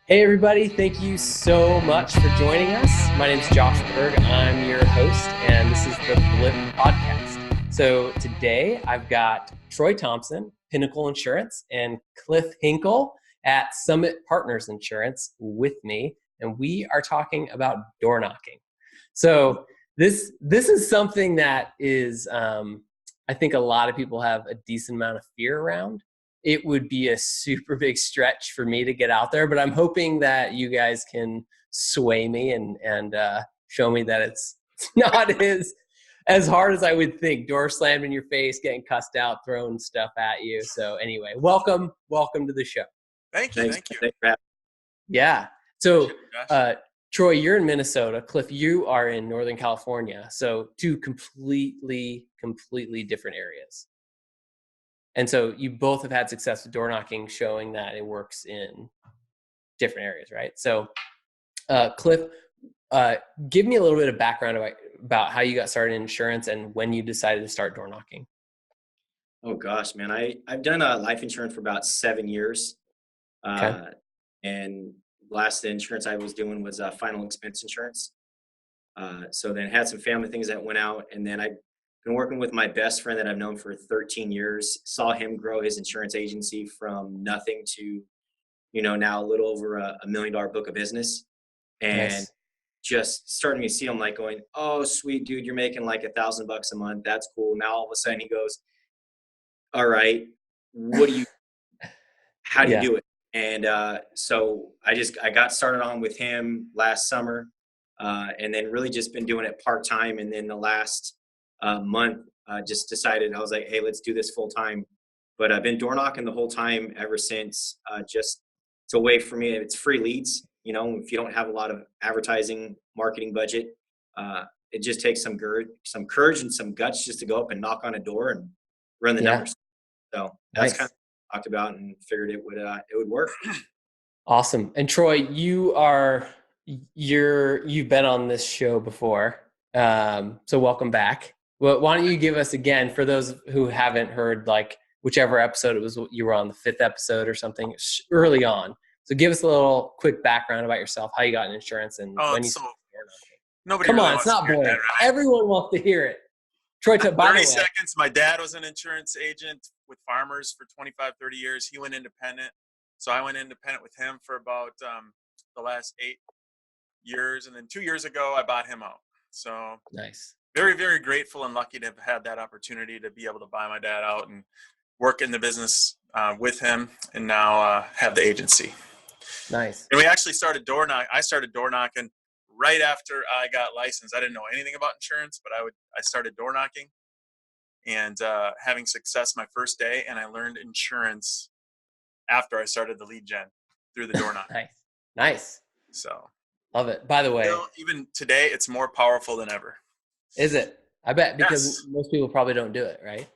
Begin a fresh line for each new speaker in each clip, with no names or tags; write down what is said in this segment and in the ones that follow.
Hey everybody, thank you so much for joining us. My name is Josh Berg. I'm your host, and this is the BLIP podcast. So today I've got Troy Thompson, Pinnacle Insurance, and Cliff Hinkle at Summit Partners Insurance with me, and we are talking about door knocking. So this is something that is, I think a lot of people have a decent amount of fear around. It would be a super big stretch for me to get out there, but I'm hoping that you guys can sway me and show me that it's not as hard as I would think. Door slammed in your face, getting cussed out, throwing stuff at you. So anyway, welcome to the show.
Thank you.
Yeah. So Troy, you're in Minnesota. Cliff, you are in Northern California. So two completely different areas. And so you both have had success with door knocking, showing that it works in different areas, right? So, Cliff, give me a little bit of background about how you got started in insurance and when you decided to start door knocking.
Oh gosh, man, I've done life insurance for about 7 years,
Okay.
and last insurance I was doing was final expense insurance. So then had some family things that went out, and then I've been working with my best friend that I've known for 13 years. Saw him grow his insurance agency from nothing to, now a little over a $1 million book of business, and
Nice.
just starting to see him like going, "Oh, sweet dude, you're making like $1,000 a month. That's cool." Now all of a sudden he goes, "All right, what do you? How do you
Yeah.
do it?" And so I got started on with him last summer, and then really just been doing it part time. And then the last month, just decided I was like, "Hey, let's do this full time." But I've been door knocking the whole time ever since. Just it's a way for me. It's free leads. If you don't have a lot of advertising marketing budget, it just takes some courage, and some guts just to go up and knock on a door and run the
Yeah.
numbers. So that's kind
Nice.
of talked about and figured it would work.
Awesome. And Troy, you've been on this show before. So welcome back. Well, why don't you give us again, for those who haven't heard, like whichever episode it was, you were on the 5th episode or something early on. So give us a little quick background about yourself, how you got in insurance, and when you started.
Nobody
Come
really
on, it's
wants to
not
hear
boring.
that, right?
Everyone wants to hear it. Troy, by the
30
way,
seconds. My dad was an insurance agent with farmers for 25, 30 years. He went independent. So I went independent with him for about the last 8 years. And then 2 years ago, I bought him out. So
nice.
very, very grateful and lucky to have had that opportunity to be able to buy my dad out and work in the business with him, and now have the agency.
Nice.
And we actually started door knocking. I started door knocking right after I got licensed. I didn't know anything about insurance, but I started door knocking and having success my first day. And I learned insurance after I started the lead gen through the door knocking.
Nice.
So
Love it. By the way,
even today, it's more powerful than ever.
Is it? I bet, because
Yes.
most people probably don't do it, right?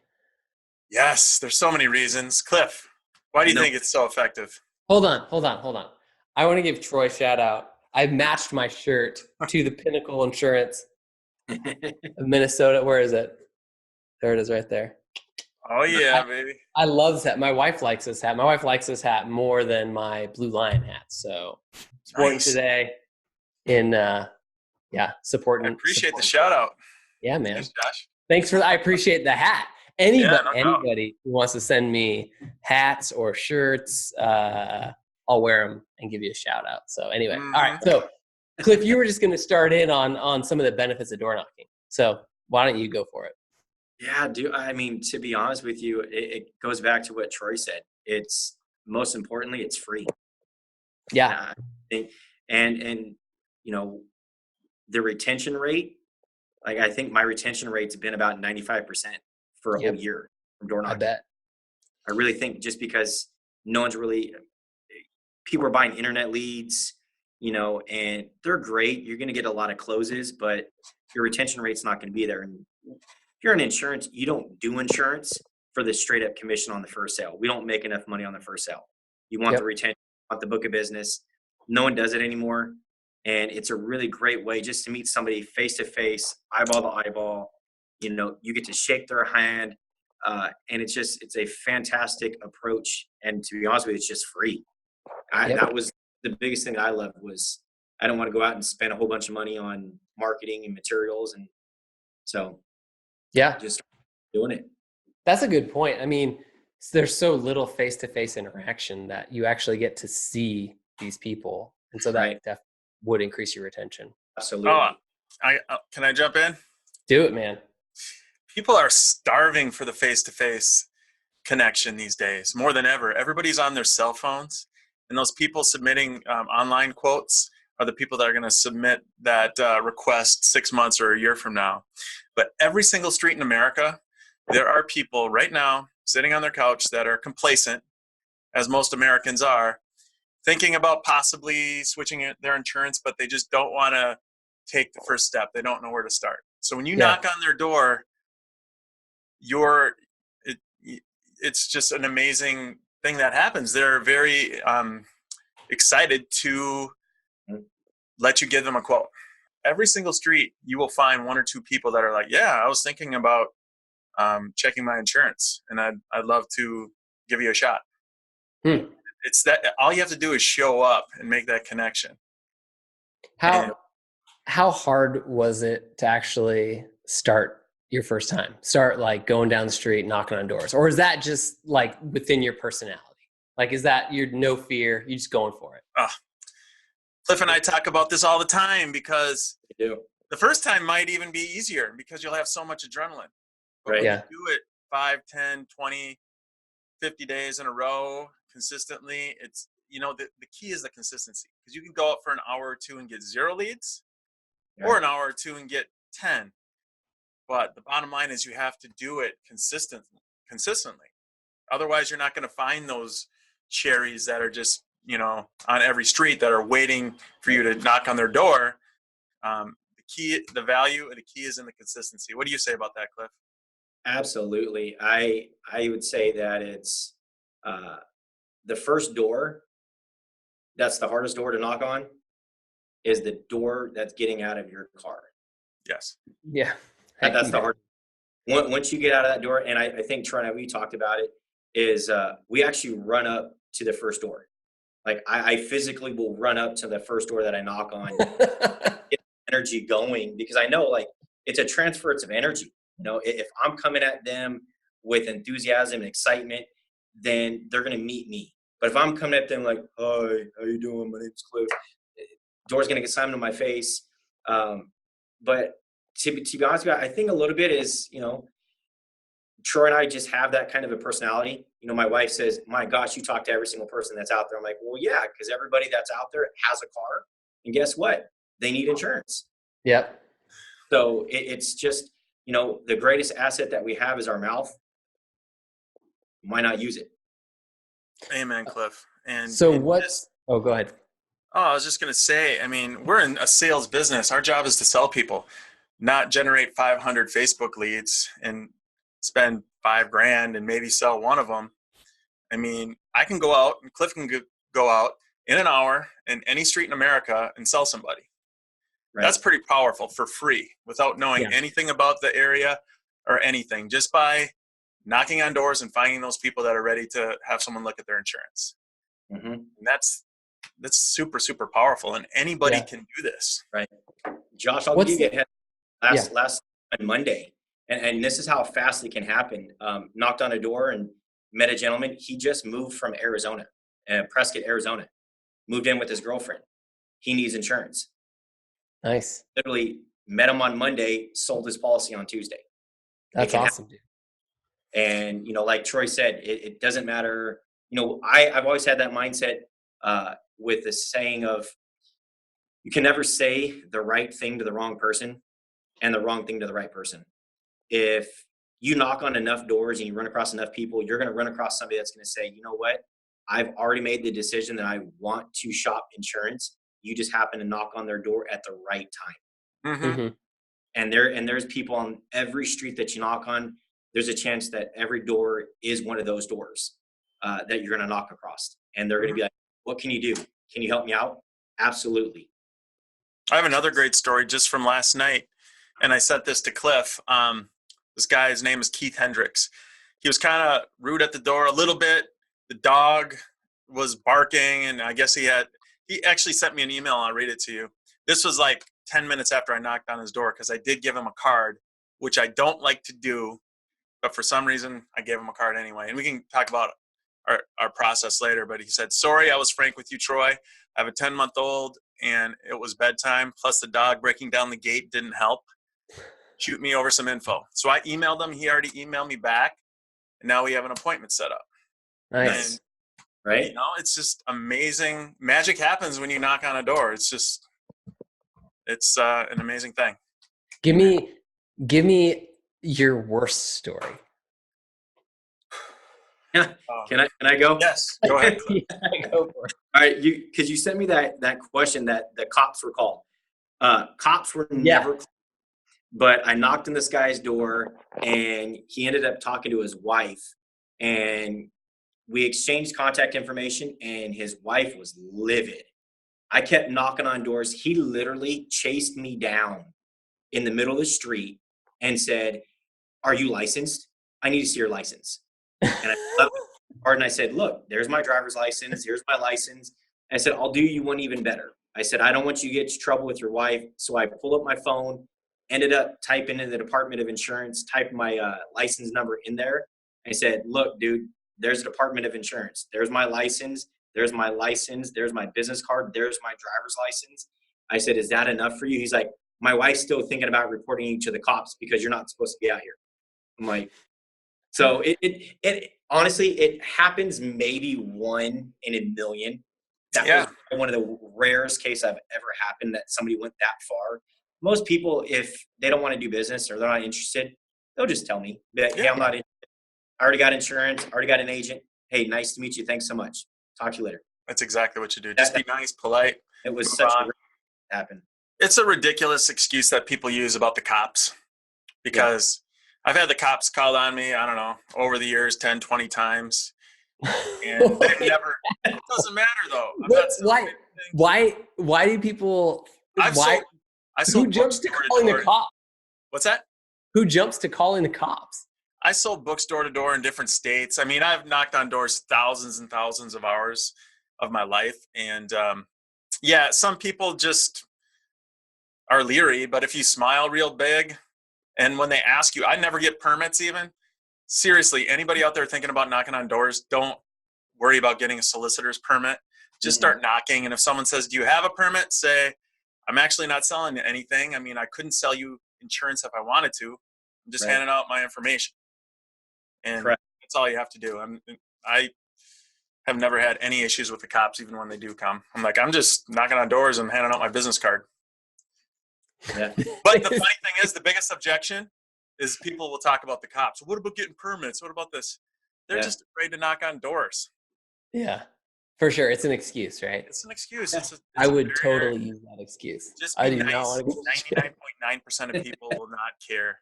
Yes, there's so many reasons. Cliff, why do you think it's so effective?
Hold on. I want to give Troy a shout out. I matched my shirt to the Pinnacle Insurance of Minnesota. Where is it? There it is right there.
Oh, yeah, baby.
I love this hat. My wife likes this hat. My wife likes this hat more than my Blue Lion hat. So supporting today in, supporting.
I appreciate the shout out.
Yeah, man.
Thanks, Josh.
Thanks for that. I appreciate the hat. Anybody who wants to send me hats or shirts, I'll wear them and give you a shout out. So anyway, All right. So Cliff, you were just going to start in on some of the benefits of door knocking. So why don't you go for it?
Yeah, I mean, to be honest with you, it goes back to what Troy said. It's most importantly, it's free.
Yeah.
And the retention rate, like I think my retention rate's been about 95% for a whole year from door knocking.
I bet.
I really think just because people are buying internet leads, and they're great. You're going to get a lot of closes, but your retention rate's not going to be there. And if you're in insurance, you don't do insurance for the straight up commission on the first sale. We don't make enough money on the first sale. You want the retention, you want the book of business. No one does it anymore. And it's a really great way just to meet somebody face to face, eyeball to eyeball. You get to shake their hand. And it's a fantastic approach. And to be honest with you, it's just free. That was the biggest thing I loved was I don't want to go out and spend a whole bunch of money on marketing and materials. And so
Yeah,
just doing it.
that's a good point. I mean, there's so little face-to-face interaction that you actually get to see these people. And so
Right.
that would increase your retention.
Absolutely.
Oh, can I jump in?
Do it, man.
People are starving for the face-to-face connection these days more than ever. Everybody's on their cell phones, and those people submitting online quotes are the people that are going to submit that request 6 months or a year from now. But every single street in America, there are people right now sitting on their couch that are complacent, as most Americans are, thinking about possibly switching their insurance, but they just don't want to take the first step. They don't know where to start. So when you knock on their door, it's just an amazing thing that happens. They're very excited to let you give them a quote. Every single street, you will find one or two people that are like, yeah, I was thinking about checking my insurance, and I'd love to give you a shot. It's that all you have to do is show up and make that connection.
How hard was it to actually start your first time? Start like going down the street, knocking on doors? Or is that just like within your personality? Like, is that you're no fear, you just going for it?
Cliff and I talk about this all the time because
We do.
the first time might even be easier because you'll have so much adrenaline. But when you do it 5, 10, 20, 50 days in a row consistently, it's, the key is the consistency, because you can go out for an hour or two and get 0 leads, or an hour or two and get 10. But the bottom line is you have to do it consistently. Otherwise, you're not going to find those cherries that are just, on every street that are waiting for you to knock on their door. The value and the key is in the consistency. What do you say about that, Cliff?
Absolutely. I would say that it's the first door that's the hardest door to knock on is the door that's getting out of your car.
Yes.
Yeah.
That's the hard. Once you get out of that door, and I think Troy and I, we talked about it, is we actually run up to the first door. Like I physically will run up to the first door that I knock on, get energy going, because I know like it's a transference of energy. If I'm coming at them with enthusiasm and excitement, then they're going to meet me. But if I'm coming at them like, hi, how you doing? My name's Cliff. Door's going to get slammed in my face. But to be honest with you, I think a little bit is, Troy and I just have that kind of a personality. My wife says, my gosh, you talk to every single person that's out there. I'm like, well, yeah, because everybody that's out there has a car. And guess what? They need insurance.
Yep.
So it's just, the greatest asset that we have is our mouth. Why not use it?
Amen, Cliff. And
so go ahead.
I was just going to say, we're in a sales business. Our job is to sell people, not generate 500 Facebook leads and spend $5,000 and maybe sell one of them. I can go out and Cliff can go out in an hour in any street in America and sell somebody. Right. That's pretty powerful for free without knowing anything about the area or anything, just by knocking on doors and finding those people that are ready to have someone look at their insurance. Mm-hmm. And that's super, super powerful, and anybody can do this.
Right. Josh, I'll give you a head last Monday, and this is how fast it can happen. Knocked on a door and met a gentleman. He just moved from Arizona, Prescott, Arizona, moved in with his girlfriend. He needs insurance.
Nice.
Literally met him on Monday, sold his policy on Tuesday.
That's awesome, dude.
And, like Troy said, it doesn't matter. I've always had that mindset with the saying of, you can never say the right thing to the wrong person and the wrong thing to the right person. If you knock on enough doors and you run across enough people, you're going to run across somebody that's going to say, you know what? I've already made the decision that I want to shop insurance. You just happen to knock on their door at the right time. Mm-hmm. Mm-hmm. And there's people on every street that you knock on. There's a chance that every door is one of those doors that you're going to knock across. And they're going to be like, what can you do? Can you help me out? Absolutely.
I have another great story just from last night. And I sent this to Cliff. This guy, his name is Keith Hendricks. He was kind of rude at the door a little bit. The dog was barking, and I guess he He actually sent me an email. I'll read it to you. This was like 10 minutes after I knocked on his door because I did give him a card, which I don't like to do, but for some reason I gave him a card anyway. And we can talk about our process later. But he said, "Sorry, I was frank with you, Troy. I have a 10-month-old and it was bedtime. Plus the dog breaking down the gate didn't help. Shoot me over some info." So I emailed him. He already emailed me back. And now we have an appointment set up.
Nice.
And,
Right?
you know, it's just amazing. Magic happens when you knock on a door. It's an amazing thing.
Give me your worst story.
Can I go?
Yes, go ahead.
Yeah, go for it.
All right, because you sent me that question that the cops were called. Cops were never called, but I knocked on this guy's door and he ended up talking to his wife, and we exchanged contact information, and his wife was livid. I kept knocking on doors. He literally chased me down in the middle of the street and said, "Are you licensed? I need to see your license." And I left the card and I said, "Look, there's my driver's license. Here's my license." I said, "I'll do you one even better." I said, "I don't want you to get into trouble with your wife." So I pulled up my phone, ended up typing in the Department of Insurance, typed my license number in there. I said, "Look, dude, there's a Department of Insurance. There's my license. There's my license. There's my business card. There's my driver's license." I said, "Is that enough for you?" He's like, "My wife's still thinking about reporting you to the cops because you're not supposed to be out here." I'm like, so it honestly, it happens maybe 1 in a million. That was one of the rarest cases I've ever happened that somebody went that far. Most people, if they don't want to do business or they're not interested, they'll just tell me that, "Hey, I'm not interested. I already got insurance. I already got an agent. Hey, nice to meet you. Thanks so much. Talk to you later."
That's exactly what you do. Just be nice, polite.
It was such a happen.
It's a ridiculous excuse that people use about the cops because I've had the cops call on me, I don't know, over the years, 10, 20 times. And they never, it doesn't matter though.
Why do people,
who
jumps to calling the cops?
What's that?
Who jumps to calling the cops?
I sold books door to door in different states. I mean, I've knocked on doors thousands and thousands of hours of my life. And some people just are leery, but if you smile real big and when they ask you, I never get permits even. Seriously, anybody out there thinking about knocking on doors, don't worry about getting a solicitor's permit. Just start knocking. And if someone says, "Do you have a permit?" say, "I'm actually not selling anything. I mean, I couldn't sell you insurance if I wanted to. I'm just handing out my information." And that's all you have to do. I have never had any issues with the cops, even when they do come. I'm like, I'm just knocking on doors and handing out my business card.
Yeah.
But the funny thing is, the biggest objection is people will talk about the cops. "What about getting permits? What about this?" They're just afraid to knock on doors.
Yeah, for sure. It's an excuse, right?
It's an excuse.
I would totally use that excuse.
Just
I
be
do
nice.
not want to
99.9% of people will not care.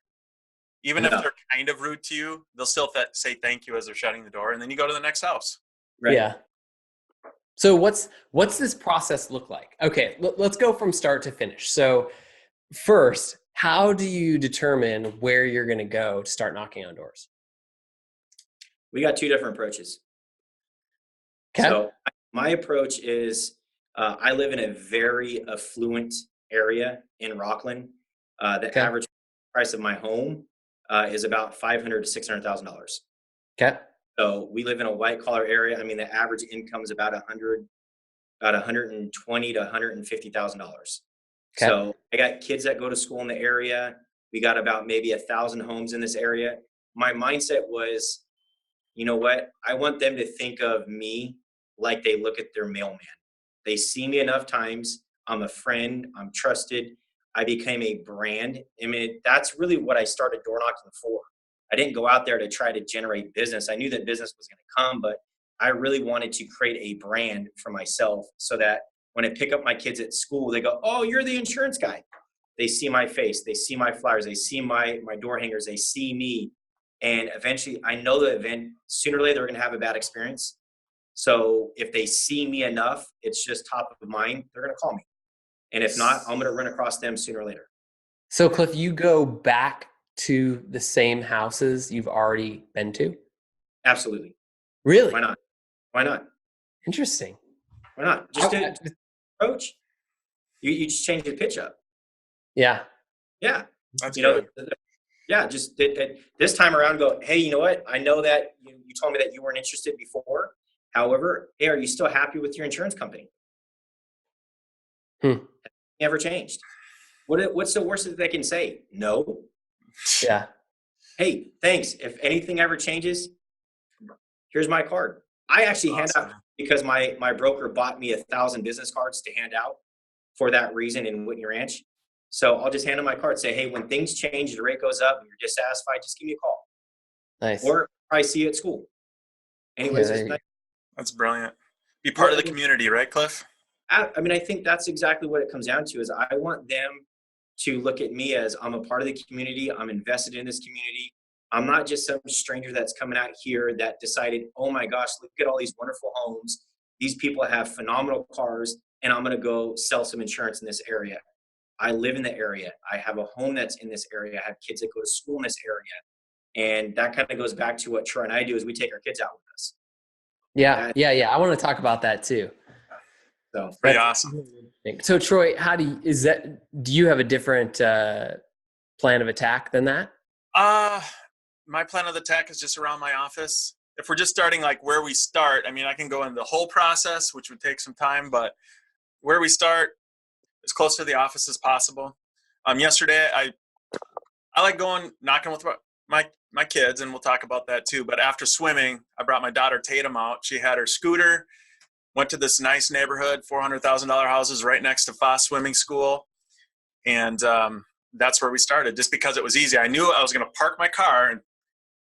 Even if they're kind of rude to you, they'll still say thank you as they're shutting the door, and then you go to the next house.
Right.
Yeah. So what's this process look like? Okay, let's go from start to finish. So first, how do you determine where you're going to go to start knocking on doors?
We got two different approaches.
Okay.
So my approach is I live in a very affluent area in Rockland. The average price of my home is about $500,000 to $600,000.
Okay.
So we live in a white collar area. I mean, the average income is about $120,000 to $150,000.
Okay.
So I got kids that go to school in the area. We got about maybe 1,000 homes in this area. My mindset was, you know what? I want them to think of me like they look at their mailman. They see me enough times. I'm a friend. I'm trusted. I became a brand. I mean, that's really what I started door knocking for. I didn't go out there to try to generate business. I knew that business was going to come, but I really wanted to create a brand for myself so that when I pick up my kids at school, they go, "Oh, you're the insurance guy." They see my face. They see my flyers. They see my door hangers. They see me. And eventually, I know that sooner or later, they're going to have a bad experience. So if they see me enough, it's just top of mind, they're going to call me. And if not, I'm going to run across them sooner or later.
So Cliff, you go back to the same houses you've already been to?
Absolutely.
Really?
Why not? Why not?
Interesting.
Why not? approach. You just change the pitch up.
Yeah.
Yeah.
That's
You know,
good.
yeah, just this time around go, hey, you know what? I know that you told me that you weren't interested before. However, hey, are you still happy with your insurance company?
Hmm.
Never changed. What's the worst that they can say? No.
Yeah.
Hey, thanks. If anything ever changes, here's my card. I actually hand
Awesome,
out
man.
because my broker bought me 1,000 business cards to hand out for that reason in Whitney Ranch. So I'll just hand them my card, say, hey, when things change, the rate goes up, and you're dissatisfied, just give me a call.
Nice.
Or I see you at school.
Yeah,
Anyways, it's
there you
nice.
go.
That's brilliant. Be part
Well,
of the community, right, Cliff?
I mean, I think that's exactly what it comes down to is I want them to look at me as I'm a part of the community. I'm invested in this community. I'm not just some stranger that's coming out here that decided, oh my gosh, look at all these wonderful homes. These people have phenomenal cars, and I'm going to go sell some insurance in this area. I live in the area. I have a home that's in this area. I have kids that go to school in this area. And that kind of goes back to what Troy and I do is we take our kids out with us.
Yeah.
That,
Yeah. Yeah. I want to talk about that too.
so
Pretty
That's
awesome.
really interesting. So Troy, do you have a different plan of attack than that?
My plan of attack is just around my office. If we're just starting like where we start, I mean, I can go into the whole process, which would take some time, but where we start as close to the office as possible. Yesterday, I like going knocking with my kids, and we'll talk about that too. But after swimming, I brought my daughter Tatum out. She had her scooter, went to this nice neighborhood, $400,000 houses right next to Foss Swimming School, and that's where we started. Just because it was easy, I knew I was going to park my car, and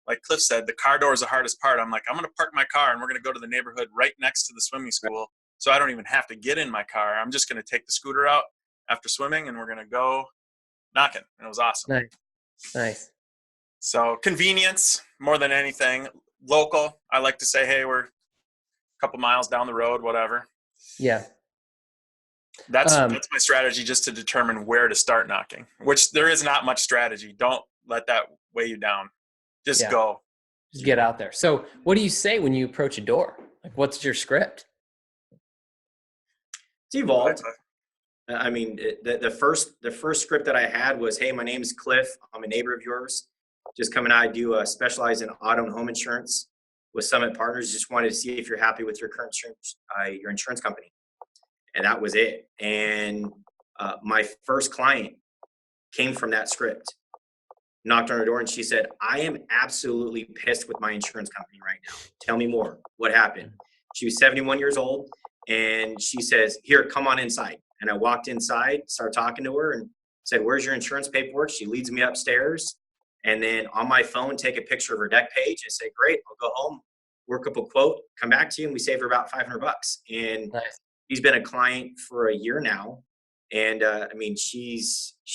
like Cliff said, the car door is the hardest part. I'm like, I'm going to park my car, and we're going to go to the neighborhood right next to the swimming school, so I don't even have to get in my car. I'm just going to take the scooter out after swimming, and we're going to go knocking, and it was awesome.
Nice. Nice.
So convenience more than anything. Local, I like to say, hey, we're a couple miles down the road, whatever.
Yeah.
That's my strategy, just to determine where to start knocking, which there is not much strategy. Don't let that weigh you down. Just go.
Just get out there. So what do you say when you approach a door? Like, what's your script?
it's evolved. I mean, the first script that I had was, hey, my name is Cliff. I'm a neighbor of yours. Just coming out, I do specialize in auto and home insurance with Summit Partners. Just wanted to see if you're happy with your current your insurance company. And that was it. And my first client came from that script. Knocked on her door and she said, I am absolutely pissed with my insurance company right now. Tell me more. What happened? She was 71 years old and she says, here, come on inside. And I walked inside, started talking to her and said, where's your insurance paperwork? She leads me upstairs. And then on my phone, take a picture of her deck page and say, great, I'll go home, work up a quote, come back to you. And we saved her about $500. And
Nice.
she's been a client for a year now. And I mean, she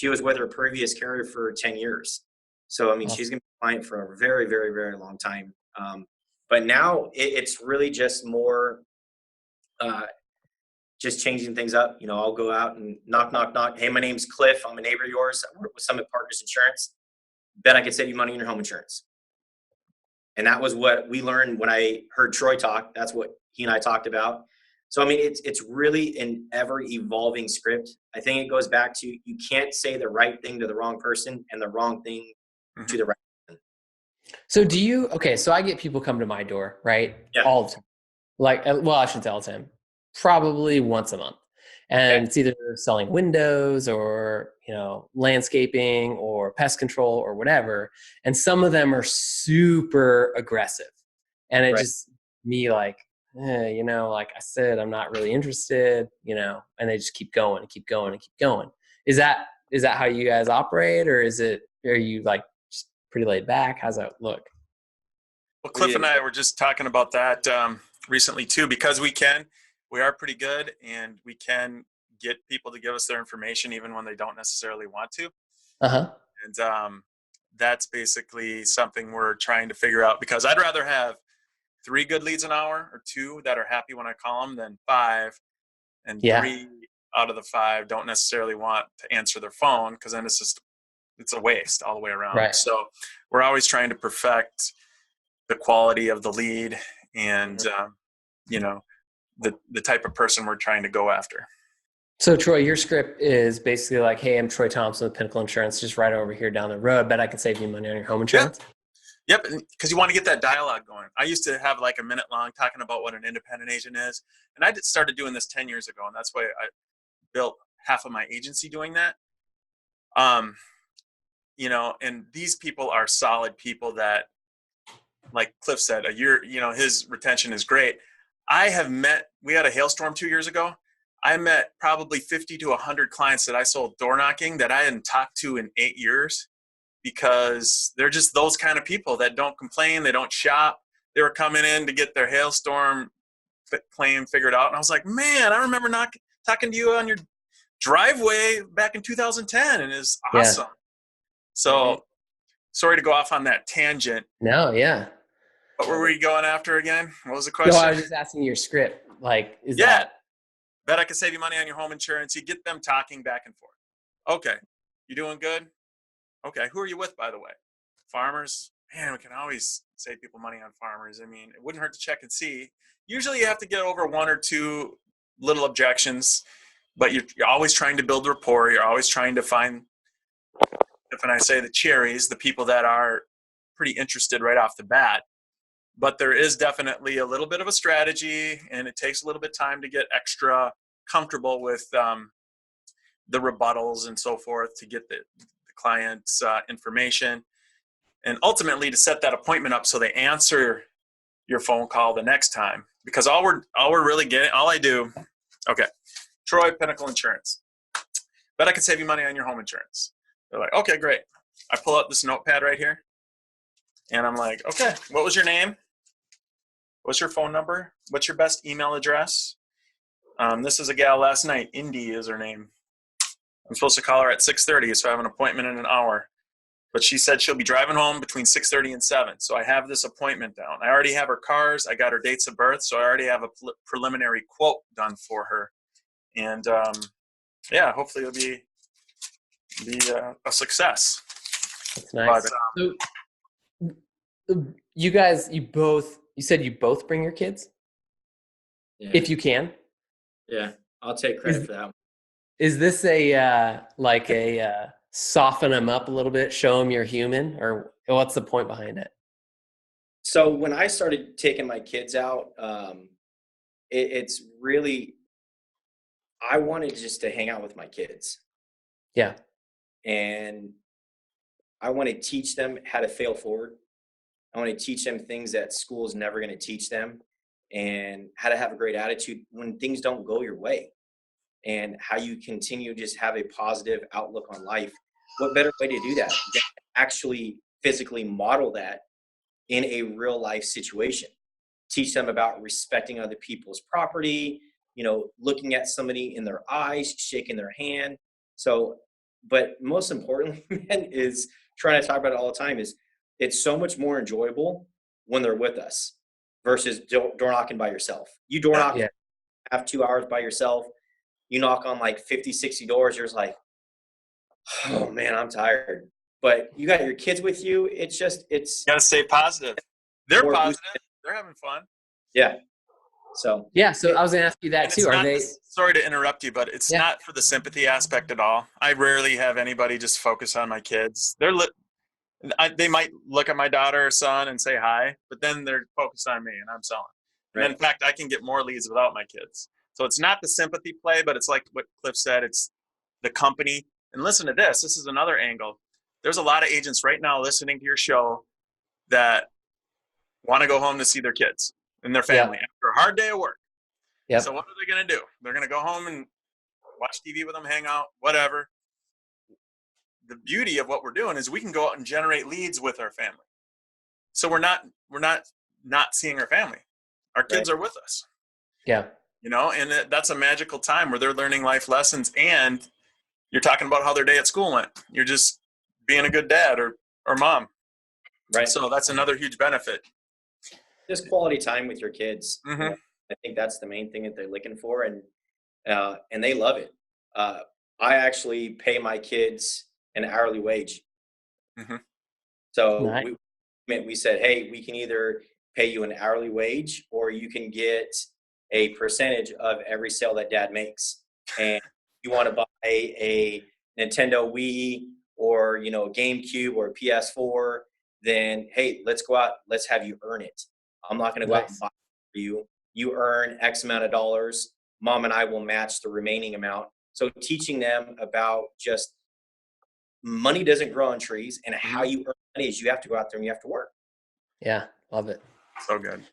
was with her previous carrier for 10 years. So, I mean, she's going to be a client for a very, very, very long time. But now it's really just more just changing things up. You know, I'll go out and knock, knock, knock. Hey, my name's Cliff. I'm a neighbor of yours. I work with Summit Partners Insurance. Bet I could save you money in your home insurance. And that was what we learned when I heard Troy talk. That's what he and I talked about. So, I mean, it's really an ever evolving script. I think it goes back to, you can't say the right thing to the wrong person and the wrong thing to the right person.
So so I get people come to my door, right?
Yeah.
All the time. Like, well, I shouldn't tell them. Probably once a month. And it's either selling windows or, landscaping or pest control or whatever. And some of them are super aggressive. And it just, me like, like I said, I'm not really interested, and they just keep going and keep going and keep going. Is that how you guys operate, or are you like just pretty laid back? How's that look?
Well, Cliff and I were just talking about that recently too, because we are pretty good and we can get people to give us their information even when they don't necessarily want to.
Uh-huh.
And that's basically something we're trying to figure out, because I'd rather have 3 good leads an hour or 2 that are happy when I call them than 5, and 3 out of the 5 don't necessarily want to answer their phone, because then it's a waste all the way around.
Right.
So we're always trying to perfect the quality of the lead and the type of person we're trying to go after.
So Troy, your script is basically like, hey, I'm Troy Thompson with Pinnacle Insurance, just right over here down the road. Bet I can save you money on your home
Yep.
insurance.
Yep. Because you want to get that dialogue going. I used to have like a minute long talking about what an independent agent is. And I started doing this 10 years ago. And that's why I built half of my agency doing that. And these people are solid people that, like Cliff said, a year, his retention is great. We had a hailstorm 2 years ago. I met probably 50 to 100 clients that I sold door knocking that I hadn't talked to in 8 years, because they're just those kind of people that don't complain. They don't shop. They were coming in to get their hailstorm claim figured out. And I was like, man, I remember talking to you on your driveway back in 2010, and it's awesome.
Yeah.
So sorry to go off on that tangent.
No, yeah.
What were we going after again? What was the question?
No, I was just asking your script. Like, is that?
Bet I could save you money on your home insurance. You get them talking back and forth. Okay. You doing good? Okay. Who are you with, by the way? Farmers? Man, we can always save people money on farmers. I mean, it wouldn't hurt to check and see. Usually you have to get over one or two little objections, but you're always trying to build rapport. You're always trying to find, when I say the cherries, the people that are pretty interested right off the bat. But there is definitely a little bit of a strategy, and it takes a little bit of time to get extra comfortable with the rebuttals and so forth to get the client's information, and ultimately to set that appointment up so they answer your phone call the next time. Because all I do, okay, Troy, Pinnacle Insurance. Bet I can save you money on your home insurance. They're like, okay, great. I pull out this notepad right here, and I'm like, okay, what was your name? What's your phone number? What's your best email address? This is a gal last night. Indy is her name. I'm supposed to call her at 6:30, so I have an appointment in an hour. But she said she'll be driving home between 6:30 and 7. So I have this appointment down. I already have her cars. I got her dates of birth. So I already have a preliminary quote done for her. And hopefully it'll be a success.
That's nice. So you said you both bring your kids?
Yeah.
If you can?
Yeah, I'll take credit for that one.
Is this a soften them up a little bit, show them you're human, or what's the point behind it?
So when I started taking my kids out, it's really, I wanted just to hang out with my kids.
Yeah.
And I want to teach them how to fail forward. I want to teach them things that school is never going to teach them, and how to have a great attitude when things don't go your way, and how you continue to just have a positive outlook on life. What better way to do that than actually physically model that in a real life situation? Teach them about respecting other people's property, looking at somebody in their eyes, shaking their hand. So, but most importantly, man, is trying to talk about it all the time, is it's so much more enjoyable when they're with us versus door knocking by yourself. You door knock, have 2 hours by yourself. You knock on like 50, 60 doors. You're just like, oh man, I'm tired. But you got your kids with you. You
got to stay positive. They're positive. They're having fun.
Yeah. So
I was going to ask you that too.
Sorry to interrupt you, but it's not for the sympathy aspect at all. I rarely have anybody just focus on my kids. They might look at my daughter or son and say hi, but then they're focused on me and I'm selling. Right. And in fact, I can get more leads without my kids. So it's not the sympathy play, but it's like what Cliff said. It's the company. And listen to this. This is another angle. There's a lot of agents right now listening to your show that want to go home to see their kids and their family after a hard day of work. Yep. So what are they going to do? They're going to go home and watch TV with them, hang out, whatever. The beauty of what we're doing is we can go out and generate leads with our family. So we're not seeing our family. Our kids are with us.
Yeah.
And that's a magical time where they're learning life lessons, and you're talking about how their day at school went. You're just being a good dad or mom. Right. So that's another huge benefit.
Just quality time with your kids.
Mm-hmm.
I think that's the main thing that they're looking for, and they love it. I actually pay my kids an hourly wage.
Mm-hmm.
So we said, hey, we can either pay you an hourly wage, or you can get a percentage of every sale that dad makes. And you want to buy a Nintendo Wii or, you know, a GameCube or a PS4, then, hey, let's go out. Let's have you earn it. I'm not going to go out and
Nice.
buy it for you. You earn X amount of dollars. Mom and I will match the remaining amount. So teaching them about just money doesn't grow on trees, and how you earn money is you have to go out there and you have to work.
Yeah, love it.
So good.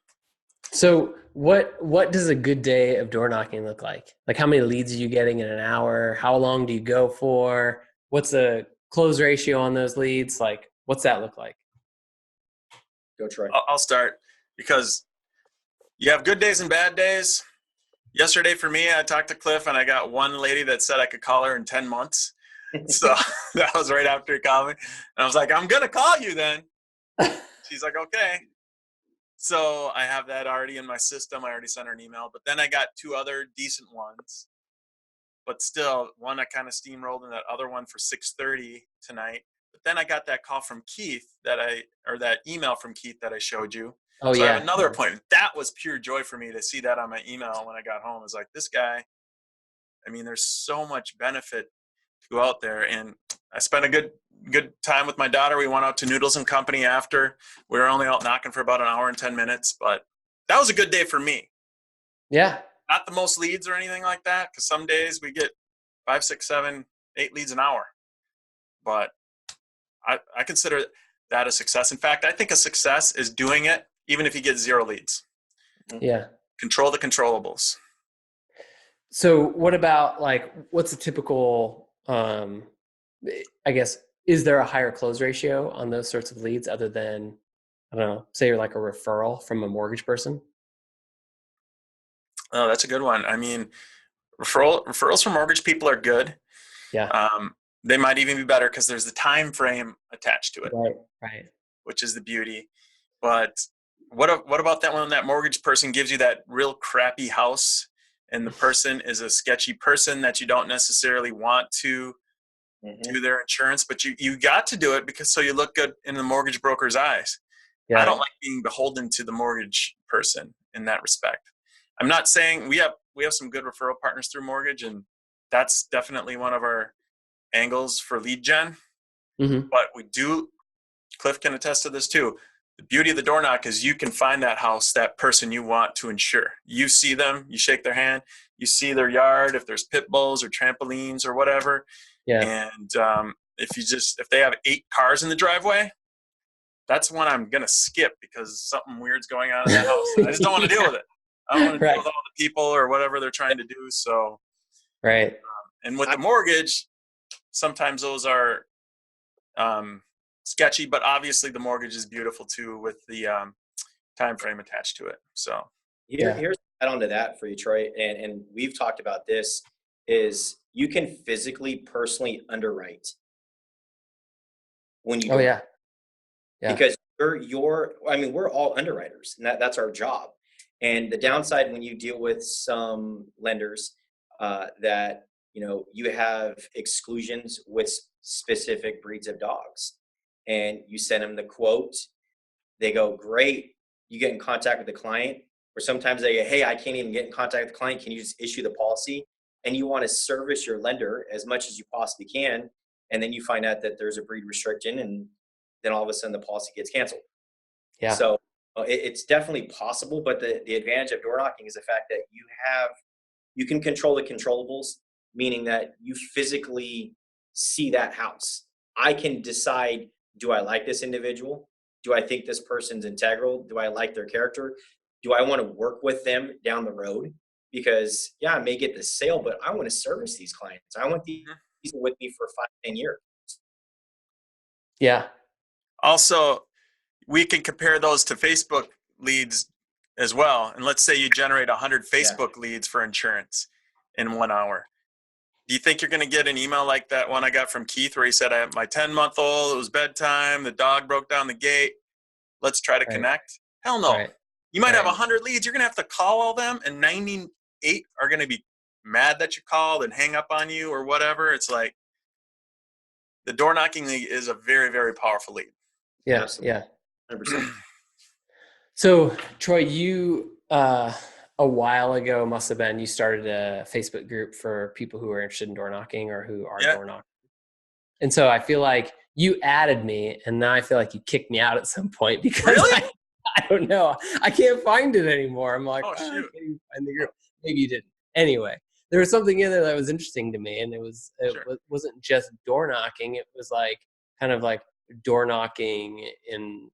So what does a good day of door knocking look like? Like how many leads are you getting in an hour? How long do you go for? What's the close ratio on those leads? Like what's that look like?
Go, Troy.
I'll start because you have good days and bad days. Yesterday for me, I talked to Cliff and I got one lady that said I could call her in 10 months. So that was right after he called me. And I was like, I'm going to call you then. She's like, okay. So I have that already in my system. I already sent her an email. But then I got two other decent ones. But still, one I kind of steamrolled and that other one for 6:30 tonight. But then I got that call from Keith or that email from Keith that I showed you.
Oh,
so
yeah.
I have another appointment. That was pure joy for me to see that on my email when I got home. I was like, this guy, I mean, there's so much benefit to go out there. And I spent a good time with my daughter. We went out to Noodles and Company after. We were only out knocking for about an hour and 10 minutes, but that was a good day for me.
Yeah.
Not the most leads or anything like that, because some days we get 5, 6, 7, 8 leads an hour. But I consider that a success. In fact, I think a success is doing it even if you get 0 leads.
Yeah.
Control the controllables.
So what about like, what's a typical, I guess, is there a higher close ratio on those sorts of leads other than, I don't know, say you're like a referral from a mortgage person?
Oh, that's a good one. I mean, referrals from mortgage people are good.
Yeah.
They might even be better because there's the time frame attached to it,
Right.
which is the beauty. But what about that when that mortgage person gives you that real crappy house and the person is a sketchy person that you don't necessarily want to do their insurance, but you got to do it because so you look good in the mortgage broker's eyes.
Yeah.
I don't like being beholden to the mortgage person in that respect. I'm not saying we have some good referral partners through mortgage, and that's definitely one of our angles for lead gen.
Mm-hmm.
But we do, Cliff can attest to this too. The beauty of the door knock is you can find that house, that person you want to insure. You see them, you shake their hand, you see their yard, if there's pit bulls or trampolines or whatever.
Yeah.
And if they have 8 cars in the driveway, that's one I'm going to skip because something weird's going on in that house. I just don't want to deal with it. I don't want to deal with all the people or whatever they're trying to do. So,
Right.
And with the mortgage, sometimes those are sketchy, but obviously the mortgage is beautiful too with the time frame attached to it. So
here's add on to that for you, Troy, and we've talked about this, is you can physically, personally underwrite when you do.
Oh, yeah. Yeah.
Because we're all underwriters, and that's our job. And the downside when you deal with some lenders that, you know, you have exclusions with specific breeds of dogs, and you send them the quote, they go, great, you get in contact with the client, or sometimes they go, hey, I can't even get in contact with the client, can you just issue the policy? And you want to service your lender as much as you possibly can, and then you find out that there's a breed restriction, and then all of a sudden the policy gets canceled.
Yeah.
So it's definitely possible, but the advantage of door knocking is the fact that you can control the controllables, meaning that you physically see that house. I can decide, do I like this individual? Do I think this person's integral? Do I like their character? Do I want to work with them down the road? Because I may get the sale, but I want to service these clients. I want these people with me for 5-10 years.
Yeah.
also, we can compare those to Facebook leads as well. And let's say you generate 100 Facebook leads for insurance in 1 hour. Do you think you're going to get an email like that one I got from Keith where he said, I have my 10-month-old, it was bedtime, the dog broke down the gate, let's try to connect? Hell no.
Right.
You might have 100 leads. You're going to have to call all them, and 98 are going to be mad that you called and hang up on you or whatever. It's like the door knocking lead is a very, very powerful lead.
Yeah.
Absolutely.
Yeah.
100%.
So Troy, you, I a while ago must have been you started a Facebook group for people who are interested in door knocking or who are
Yeah.
door knocking. And so I feel like you added me, and now I feel like you kicked me out at some point because
Really?
I don't know. I can't find it anymore. I'm like,
Oh,
I can't
shoot.
even find the group. Maybe you didn't. Anyway, there was something in there that was interesting to me, and
Sure.
wasn't just door knocking. It was like kind of like door knocking in,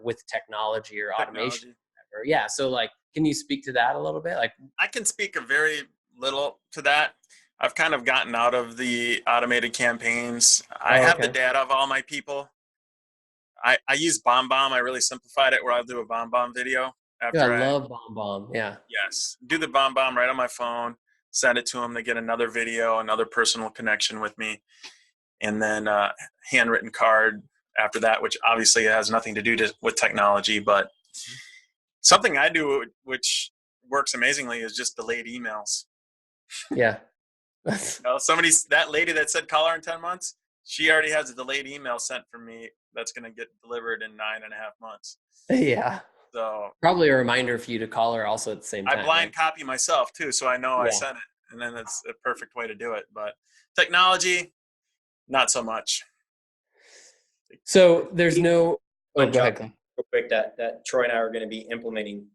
with technology or automation.
Technology.
Or, yeah. So like, can you speak to that a little bit? Like,
I can speak a very little to that. I've kind of gotten out of the automated campaigns. I have the
okay.
data of all my people. I use BombBomb. I really simplified it where I'll do a BombBomb video
Yeah, I
after
love Bomb Bomb. Yeah.
yes, do the BombBomb right on my phone, send it to them. They get another video, another personal connection with me, and then handwritten card after that, which obviously has nothing to do with technology, but something I do which works amazingly is just delayed emails.
Yeah.
That lady that said call her in 10 months, she already has a delayed email sent from me that's going to get delivered in 9.5 months.
Yeah.
So
Probably a reminder for you to call her also at the same time.
I blind
Right?
copy myself too, so I know I
Yeah.
sent it, and then it's a perfect way to do it. But technology, not so much.
So there's no. Oh,
One
go
job
ahead.
real quick that Troy and I are going to be implementing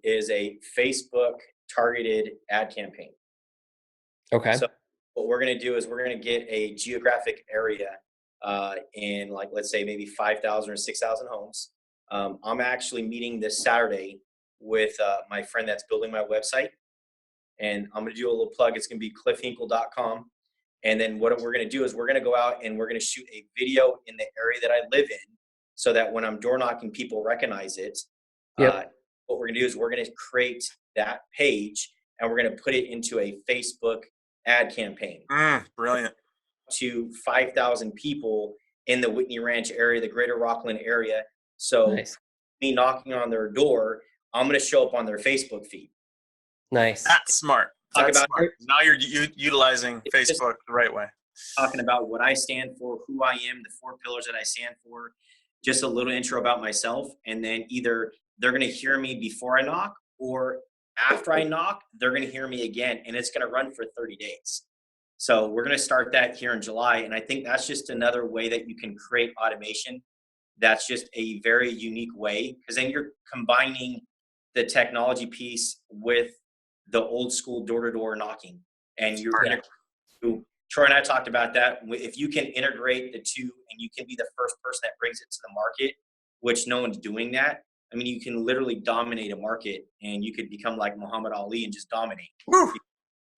is a Facebook targeted ad campaign.
Okay.
So what we're going to do is we're going to get a geographic area in like, let's say maybe 5,000 or 6,000 homes. I'm actually meeting this Saturday with my friend that's building my website. And I'm going to do a little plug. It's going to be cliffhinkle.com. And then what we're going to do is we're going to go out and we're going to shoot a video in the area that I live in so that when I'm door knocking, people recognize it.
Yep.
What we're going to do is we're going to create that page and we're going to put it into a Facebook ad campaign
Brilliant.
to 5,000 people in the Whitney Ranch area, the greater Rockland area. So
Nice.
me knocking on their door, I'm going to show up on their Facebook feed.
Nice.
That's smart.
Talk
That's
about
smart. Now you're utilizing
just
Facebook the right way.
talking about what I stand for, who I am, the 4 pillars that I stand for, just a little intro about myself. And then either they're going to hear me before I knock or after I knock, they're going to hear me again. And it's going to run for 30 days. So we're going to start that here in July. And I think that's just another way that you can create automation. That's just a very unique way because then you're combining the technology piece with the old school door-to-door knocking. And you're Troy and I talked about that. If you can integrate the two and you can be the first person that brings it to the market, which no one's doing that. I mean, you can literally dominate a market and you could become like Muhammad Ali and just dominate.
Woo.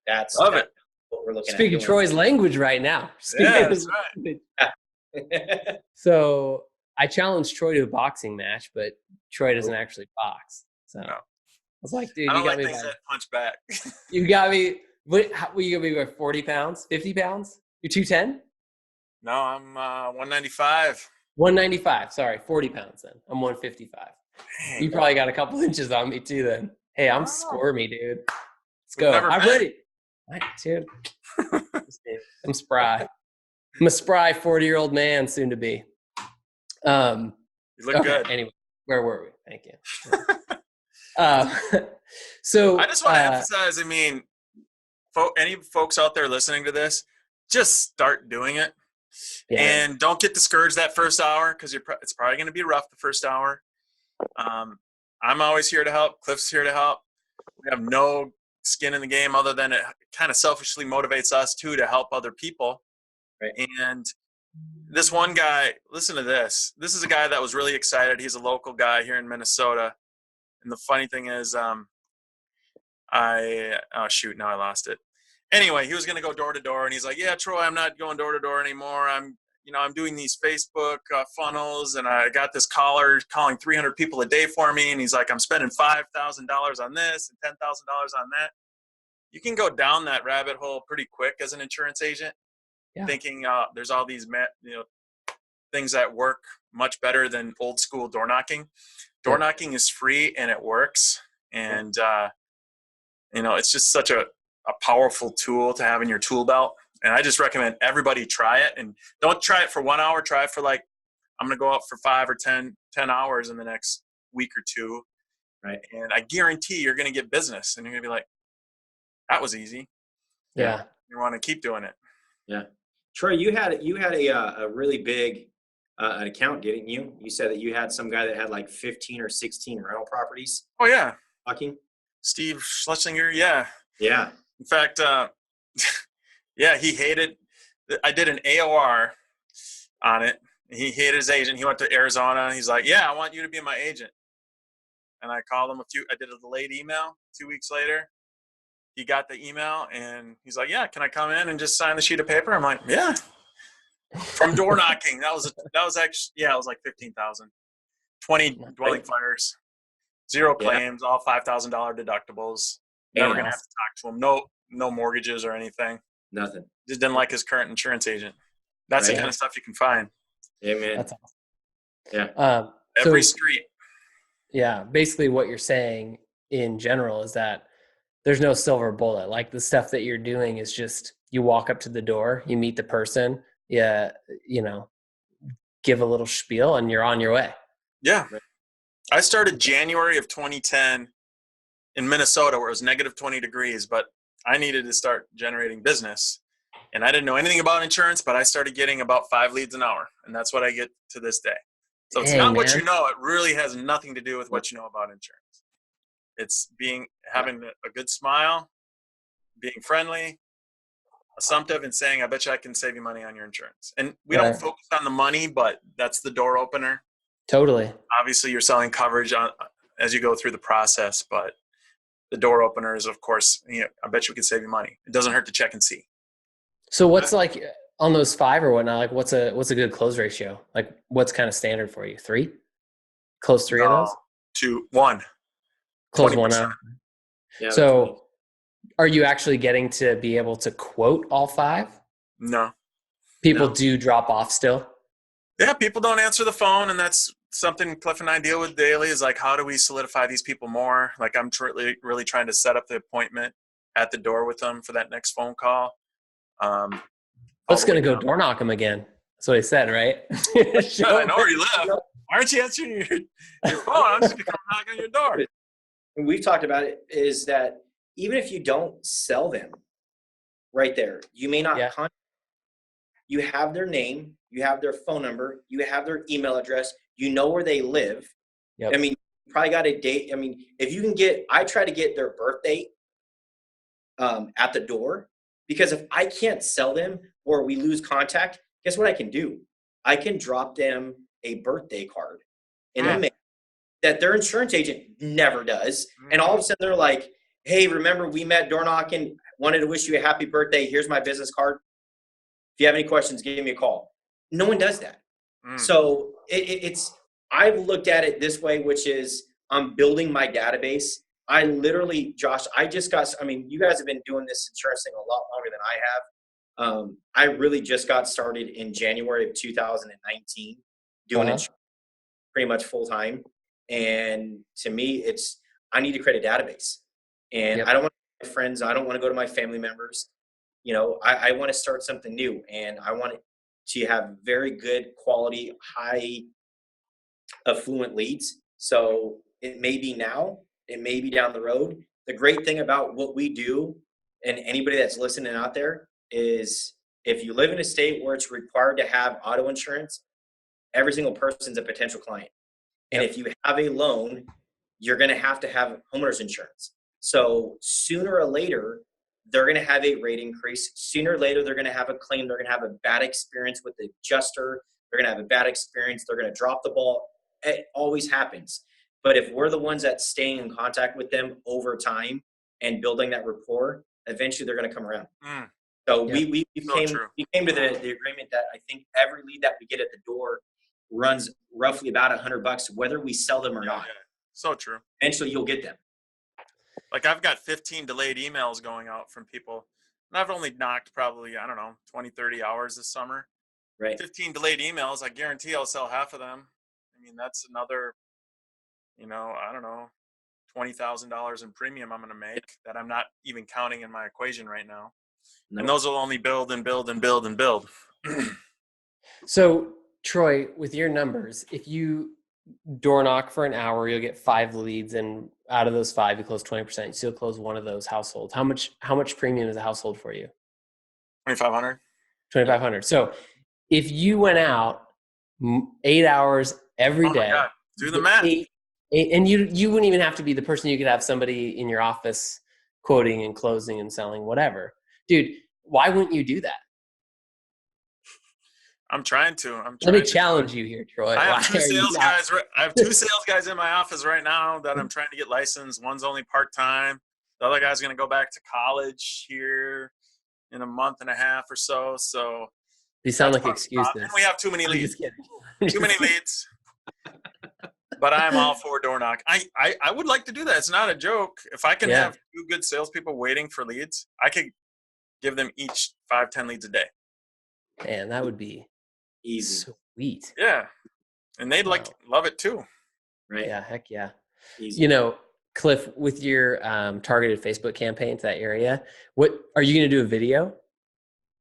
That's
Love it.
what we're looking at.
Speaking Troy's language right now.
Yeah, that's
right.
So I challenged Troy to a boxing match, but Troy doesn't actually box. So
No.
I was like, dude,
I
you
don't
got
like
me.
things that punch back.
You got me. What you got me by 40 pounds, 50 pounds? You're 210?
No, I'm 195.
195. Sorry, 40 pounds then. I'm 155.
Dang.
You probably got a couple inches on me too then. Hey, I'm squirmy, dude. Let's go.
never
I'm
met.
ready. What, dude? I'm spry. I'm a spry 40-year-old man soon to be.
You look good.
Anyway, where were we? Thank you. So
I just want to emphasize, I mean, any folks out there listening to this, just start doing it.
Yeah.
And don't get discouraged that first hour because it's probably going to be rough the first hour. I'm always here to help. Cliff's here to help. We have no skin in the game other than it kind of selfishly motivates us too to help other people.
Right.
And this one guy, listen to this. This is a guy that was really excited. He's a local guy here in Minnesota. And the funny thing is, now I lost it. Anyway, he was going to go door to door and he's like, yeah, Troy, I'm not going door to door anymore. I'm doing these Facebook funnels and I got this caller calling 300 people a day for me. And he's like, I'm spending $5,000 on this and $10,000 on that. You can go down that rabbit hole pretty quick as an insurance agent, thinking there's all these things that work much better than old school door knocking. Door knocking is free and it works. And, it's just such a powerful tool to have in your tool belt. And I just recommend everybody try it. And don't try it for 1 hour. Try it for I'm going to go out for 5 or 10 hours in the next week or two.
Right.
And I guarantee you're going to get business, and you're going to be like, that was easy.
Yeah.
You want to keep doing it.
Yeah. Troy, you had a really big an account, didn't you? You said that you had some guy that had like 15 or 16 rental properties.
Oh yeah.
Talking.
Steve Schlesinger. Yeah.
Yeah.
In fact, yeah, he hated, I did an AOR on it. He hated his agent. He went to Arizona. He's like, yeah, I want you to be my agent. And I called him I did a delayed email 2 weeks later. He got the email and he's like, yeah, can I come in and just sign the sheet of paper? I'm like, yeah. From door knocking. That was actually, yeah, it was like 15,000. 20 dwelling fires, 0 claims, all $5,000 deductibles. Never going to have to talk to him. No mortgages or anything.
Nothing.
Just didn't like his current insurance agent. That's the kind of stuff you can find.
Amen.
That's awesome.
Yeah.
Every street.
Yeah. Basically what you're saying in general is that there's no silver bullet. Like the stuff that you're doing is just, you walk up to the door, you meet the person, give a little spiel and you're on your way.
Yeah. I started January of 2010 in Minnesota where it was negative 20 degrees, but I needed to start generating business. And I didn't know anything about insurance, but I started getting about 5 leads an hour. And that's what I get to this day. So it's not what you know. It really has nothing to do with what you know about insurance. It's having a good smile, being friendly, assumptive, and saying, I bet you I can save you money on your insurance. And we don't focus on the money, but that's the door opener.
Totally.
Obviously, you're selling coverage as you go through the process, but the door opener is, of course, I bet you we can save you money. It doesn't hurt to check and see.
So what's like on those 5 or whatnot, like what's a good close ratio? Like what's kind of standard for you? 3? Close 3 of those?
2, 1.
Close
20%.
1 out.
Yeah.
So are you actually getting to be able to quote all 5?
No.
People do drop off still?
Yeah, people don't answer the phone, and that's something Cliff and I deal with daily is like, how do we solidify these people more? Like I'm really trying to set up the appointment at the door with them for that next phone call.
What's going to go door knock them again? That's what he said, right?
I know where you live. Why aren't you answering your phone? I'm just going to come knock on your door.
And we've talked about it is that even if you don't sell them right there, you may not contact. You have their name, you have their phone number, you have their email address, you know where they live.
Yep.
I mean, you probably got a date. I mean, if you can I try to get their birth date at the door, because if I can't sell them or we lose contact, guess what I can do? I can drop them a birthday card in the mail that their insurance agent never does. And all of a sudden they're like, hey, remember we met door knocking, wanted to wish you a happy birthday. Here's my business card. If you have any questions, give me a call. No one does that. So I've looked at it this way, which is I'm building my database. I literally, Josh, you guys have been doing this insurance thing a lot longer than I have. I really just got started in January of 2019 doing insurance pretty much full time. And to me, I need to create a database. And I don't want my friends, I don't want to go to my family members. I want to start something new, and I want it to have very good quality, high affluent leads. So it may be now, it may be down the road. The great thing about what we do, and anybody that's listening out there, is if you live in a state where it's required to have auto insurance, every single person's a potential client. And if you have a loan, you're going to have homeowners insurance. So sooner or later, they're going to have a rate increase. Sooner or later, they're going to have a claim. They're going to have a bad experience with the adjuster. They're going to have a bad experience. They're going to drop the ball. It always happens. But if we're the ones that's staying in contact with them over time and building that rapport, eventually they're going to come around. So we came to the agreement that I think every lead that we get at the door runs roughly about $100, whether we sell them or not.
Yeah. So true.
Eventually you'll get them.
Like I've got 15 delayed emails going out from people. And I've only knocked probably, 20, 30 hours this summer.
Right.
15 delayed emails. I guarantee I'll sell half of them. I mean, that's another, $20,000 in premium I'm going to make that I'm not even counting in my equation right now. No. And those will only build and build and build and build.
So Troy, with your numbers, if you door knock for an hour, you'll get 5 leads, and out of those 5, you close 20%, you still close one of those households. How much premium is a household for you?
2,500.
2,500. So if you went out 8 hours every
Oh my
day,
God. Do the math.
and you wouldn't even have to be the person. You could have somebody in your office quoting and closing and selling whatever. Dude, why wouldn't you do that?
I'm trying to.
Let me challenge you here, Troy.
I have
Why
two
are you
sales
not-
guys. I have two sales guys in my office right now that I'm trying to get licensed. One's only part-time. The other guy's going to go back to college here in a month and a half or so. So
These sound
that's
like
part of the problem.
excuses.
And we have too many
I'm
leads.
just kidding.
Too many leads. But I'm all for door knock. I would like to do that. It's not a joke. If I can
Yeah.
have 2 good salespeople waiting for leads, I could give them each 5-10 leads a day.
Man, that would be
Easy.
sweet.
Yeah. And they'd love it too.
Right.
Yeah, heck yeah.
Easy.
You know, Cliff, with your targeted Facebook campaign to that area, what are you going to do a video?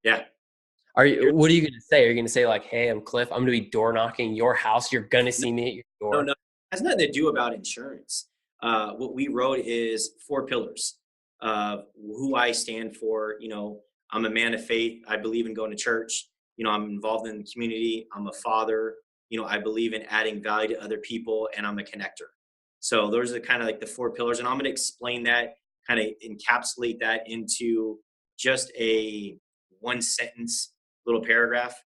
Yeah.
What are you going to say? Are you going to say like, "Hey, I'm Cliff. I'm going to be door knocking your house. You're going to see me at your door."
No. It has nothing to do about insurance. What we wrote is 4 pillars of who I stand for. You know, I'm a man of faith. I believe in going to church. You know, I'm involved in the community. I'm a father. You know, I believe in adding value to other people, and I'm a connector. So those are kind of like the 4 pillars. And I'm going to explain that, kind of encapsulate that into just a 1-sentence little paragraph,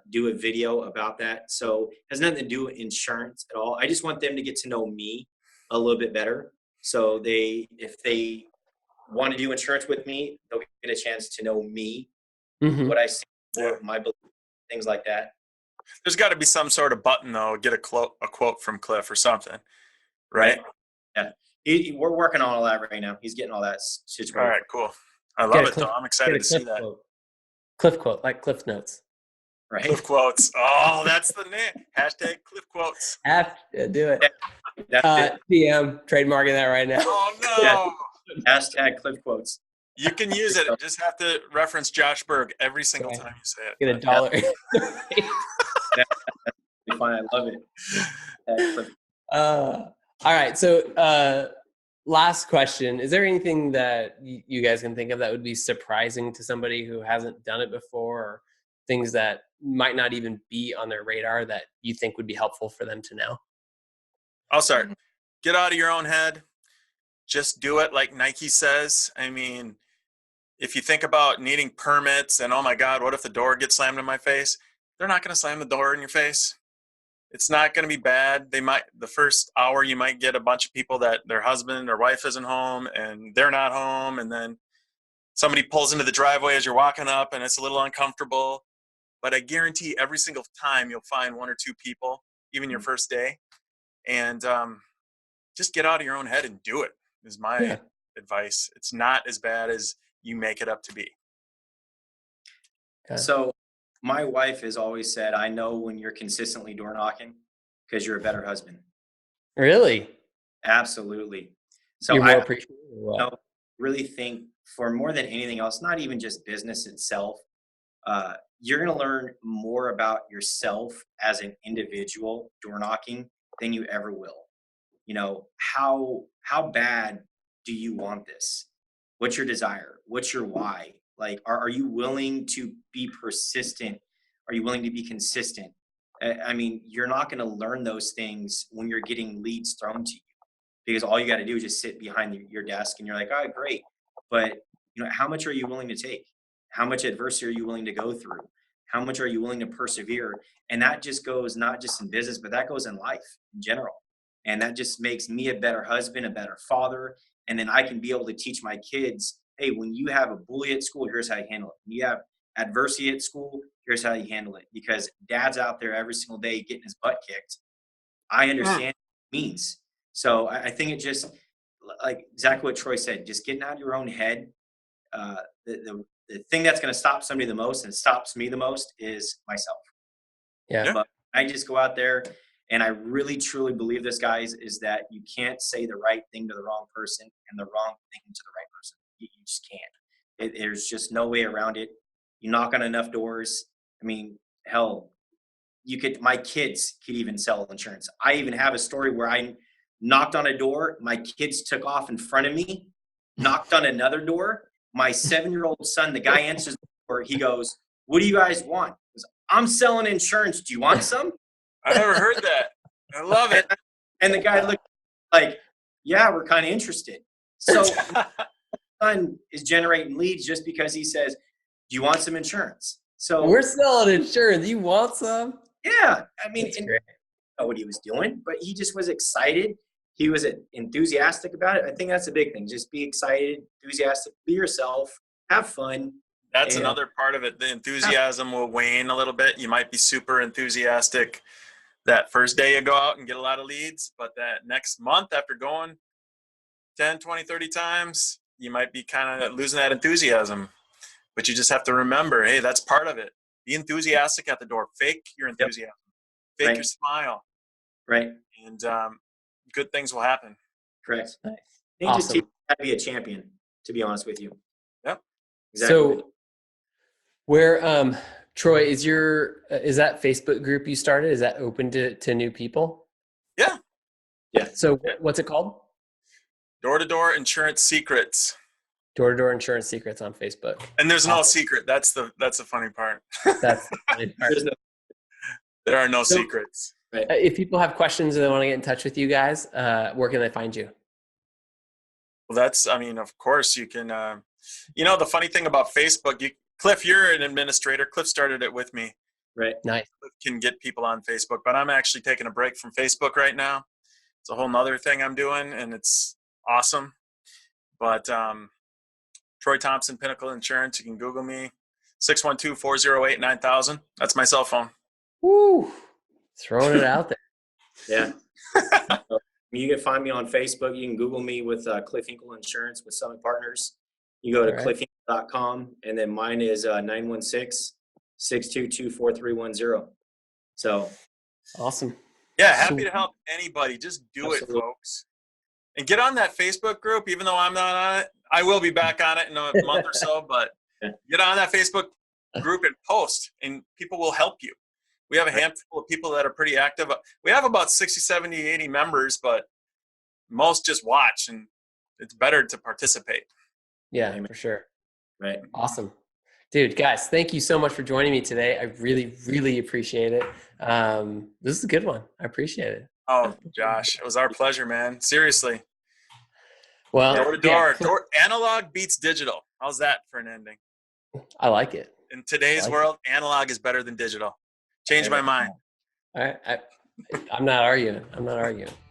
do a video about that. So it has nothing to do with insurance at all. I just want them to get to know me a little bit better. So if they want to do insurance with me, they'll get a chance to know me, what I stand for, my beliefs, things like that.
There's got to be some sort of button though. Get a quote from Cliff or something, right?
Yeah. We're working on all that right now. He's getting all that situated.
All right, cool. I love it though. I'm excited to see that.
Cliff quote, like Cliff Notes.
Right.
Cliff quotes. Oh, that's the name. Hashtag Cliff quotes.
Do it.
That's it.
DM, trademarking that right now.
Oh no.
Hashtag Cliff quotes.
You can use it. You just have to reference Josh Berg every single time you say it.
Get $1.
That's fine. I love it.
All right. So last question. Is there anything that you guys can think of that would be surprising to somebody who hasn't done it before, or things that might not even be on their radar that you think would be helpful for them to know?
I'll start. Get out of your own head. Just do it like Nike says. I mean, if you think about needing permits and, oh my God, what if the door gets slammed in my face? They're not going to slam the door in your face. It's not going to be bad. The first hour, you might get a bunch of people that their husband or wife isn't home and they're not home. And then somebody pulls into the driveway as you're walking up and it's a little uncomfortable. But I guarantee every single time you'll find 1 or 2 people, even your first day. And just get out of your own head and do it is my advice. It's not as bad as you make it up to be.
Okay.
So my wife has always said, I know when you're consistently door knocking because you're a better husband.
Really?
Absolutely. So
You're more
I
appreciative of what?
really think for more than anything else, not even just business itself, you're going to learn more about yourself as an individual door knocking than you ever will. You know, how bad do you want this? What's your desire? What's your why? Like, are you willing to be persistent? Are you willing to be consistent? I mean, you're not going to learn those things when you're getting leads thrown to you, because all you got to do is just sit behind your desk and you're like, oh, great. But, you know, how much are you willing to take? How much adversity are you willing to go through? How much are you willing to persevere? And that just goes not just in business, but that goes in life in general. And that just makes me a better husband, a better father. And then I can be able to teach my kids, hey, when you have a bully at school, here's how you handle it. When you have adversity at school, here's how you handle it. Because dad's out there every single day getting his butt kicked. I understand what it means. So I think it just, like exactly what Troy said, just getting out of your own head. The thing that's going to stop somebody the most, and stops me the most, is myself.
Yeah.
But I just go out there, and I really truly believe this, guys, is that you can't say the right thing to the wrong person and the wrong thing to the right person. You just can't. There's just no way around it. You knock on enough doors. I mean, hell, my kids could even sell insurance. I even have a story where knocked on a door. My kids took off in front of me, knocked on another door. My 7-year-old son, the guy answers the door. He goes, "What do you guys want?" He goes, "I'm selling insurance. Do you want some?"
I never heard that. I love it.
And the guy looked like, "Yeah, we're kind of interested." So my son is generating leads just because he says, "Do you want some insurance?" So
We're selling insurance. You want some?
yeah, I mean,
That's
and
great.
know what he was doing, but he just was excited. He was enthusiastic about it. I think that's a big thing. Just be excited, enthusiastic, be yourself, have fun.
That's
And-
another part of it. The enthusiasm will wane a little bit. You might be super enthusiastic that first day you go out and get a lot of leads, but that next month after going 10, 20, 30 times, you might be kind of losing that enthusiasm. But you just have to remember, hey, that's part of it. Be enthusiastic at the door. Fake your enthusiasm. Fake
Right.
your smile.
Right.
And good things will happen.
Correct.
Nice.
I think just
Awesome.
got to be a champion, to be honest with you.
Yep.
Exactly.
So where, Troy, is that Facebook group you started? Is that open to new people?
Yeah.
Yeah.
So what's it called?
Door-to-door insurance secrets.
Door-to-door insurance secrets on Facebook.
And there's no
Awesome.
secret. That's the funny part.
That's the funny part.
There's no-
There are no
So-
secrets.
If people have questions or they want to get in touch with you guys, where can they find you?
Well, of course you can, the funny thing about Facebook, Cliff, you're an administrator. Cliff started it with me.
right.
Nice.
Cliff can get people on Facebook, but I'm actually taking a break from Facebook right now. It's a whole nother thing I'm doing, and it's awesome. But Troy Thompson, Pinnacle Insurance, you can Google me, 612-408-9000. That's my cell phone.
Woo! Throwing it out there.
Yeah. So, you can find me on Facebook. You can Google me with Cliff Hinkle Insurance with Summit Partners. You go to
All right.
cliffhinkle.com, and then mine is 916-622-4310. So
Awesome.
Yeah, happy to help anybody. Just do
Absolutely.
it, folks. And get on that Facebook group, even though I'm not on it. I will be back on it in a month or so, but get on that Facebook group and post, and people will help you. We have a handful of people that are pretty active. We have about 60, 70, 80 members, but most just watch, and it's better to participate.
Yeah,
Amen.
for sure.
right.
Awesome. Dude, guys, thank you so much for joining me today. I really, really appreciate it. This is a good one. I appreciate it.
Oh, Josh, it was our pleasure, man. Seriously.
Well,
Door to
yeah,
door. Analog beats digital. How's that for an ending?
I like it.
In today's
I like
world, analog is better than digital. Change my mind.
I'm not arguing.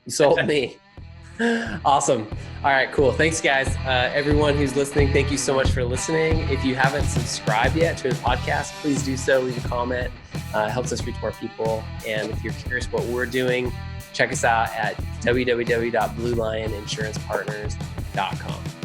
You sold me. Awesome. All right, cool. Thanks, guys. Everyone who's listening, thank you so much for listening. If you haven't subscribed yet to the podcast, please do so. Leave a comment. It helps us reach more people. And if you're curious what we're doing, check us out at www.bluelioninsurancepartners.com.